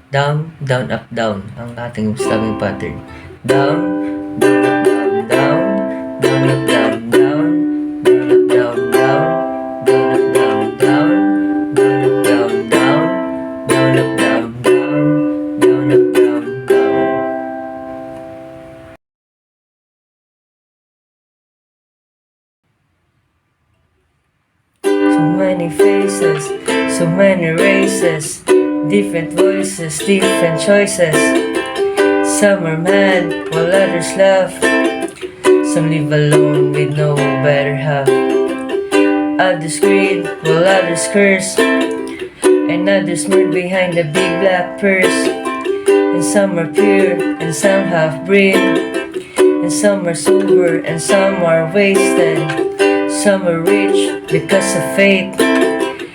Down, down, up, down ang ating stabbing pattern. Down, down, up, down, down, down, up, down, down, down, up, down, down, down, up, down, down, down, up, down, down, down, up, down, down, down, up, down, down. So many faces, so many races, different voices, different choices. Some are mad while others laugh. Some live alone with no better half. Others greed while others curse, and others mourn behind the big black purse. And some are pure and some half-breed, and some are sober and some are wasted. Some are rich because of faith,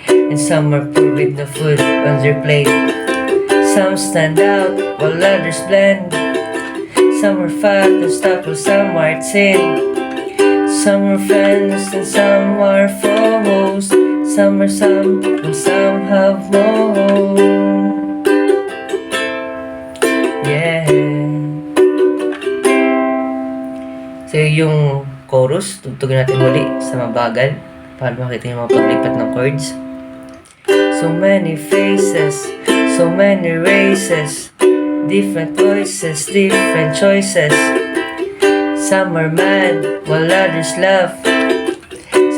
and some are poor with no food on their plate. Some stand out while others blend. Some are fat and stuck while some are thin. Some are friends and some are foes. Some are some and some have more. Yeah. So yung chorus, tugtugin natin muli sa mabagal para makita yung mga paglipat ng chords. So many faces, so many races, different voices, different choices. Some are mad while others laugh.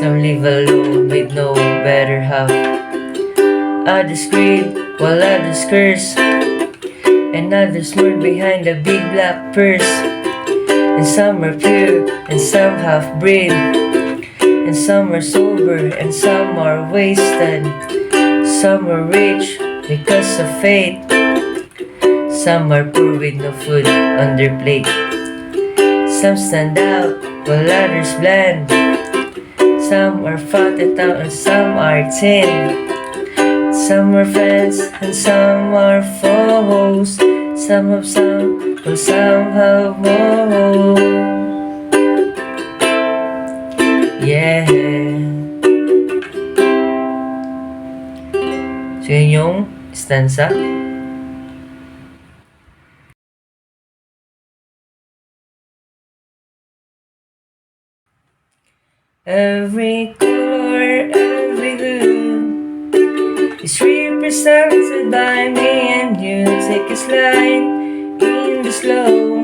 Some live alone with no better half. Others greed while others curse, and others mourn behind the big black purse. And some are pure and some half-breed, and some are sober and some are wasted. Some are rich because of faith. Some are poor with no food on their plate. Some stand out while others blend. Some are fat and out and some are thin. Some are friends and some are foes. Some have some, while some have more. Yeah. So yun yung stanza. Every color, every hue is represented by me and you. Take a slide in the slow.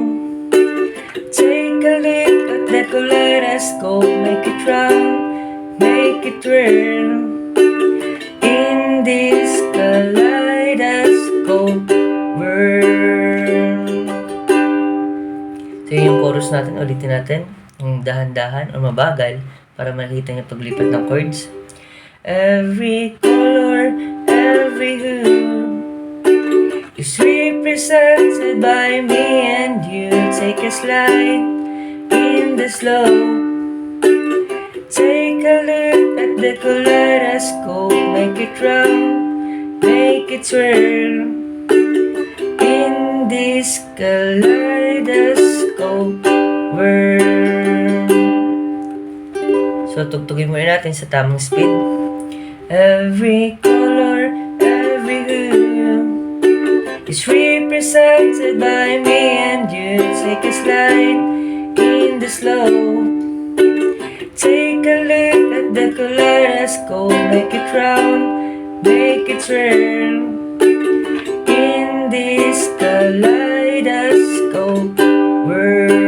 Take a look at the kaleidoscope. Make it round, make it twirl. In this kaleidoscope world. So yung chorus natin, ulitin natin. Yung dahan-dahan o mabagal para makita niyo paglipat ng chords. Every color, every hue is represented by me and you. Take a slide in the slow. Take a look at the kaleidoscope. Make it round, make it swirl. In this kaleidoscope world. So, tugtugin muna natin sa tamang speed. Every color, every hue is represented by me and you. Take a slide in the slow. Take a look at the kaleidoscope. Make it round, make it swirl. In this kaleidoscope world.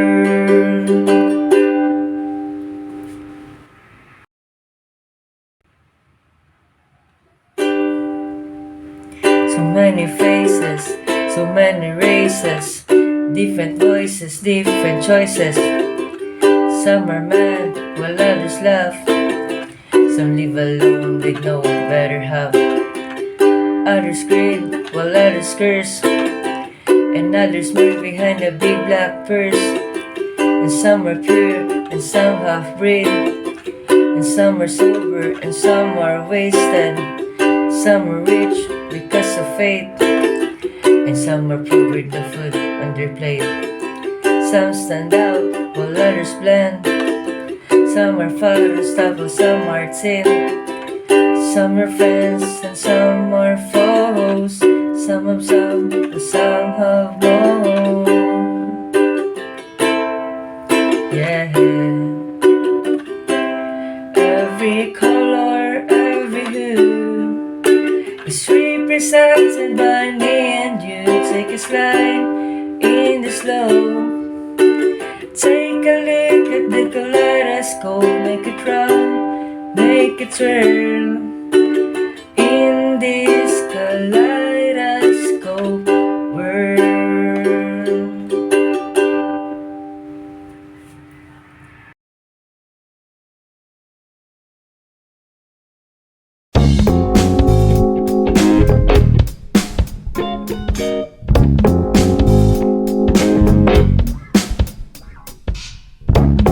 So many faces, so many races, different voices, different choices. Some are mad while others laugh. Some live alone with no better half. Others greed while others curse, and others mourn behind a big black purse. And some are pure and some half-breed, and some are sober and some are wasted. Some are rich because of faith, and some are poor with the food on their plate. Some stand out while others blend. Some are fat and stuff while some are thin. Some are friends and some are foes. some of more. Yeah. Every color, every hue is represented by me and you. Take a slide in the slow. Take a look at the kaleidoscope. Make it round, make it turn.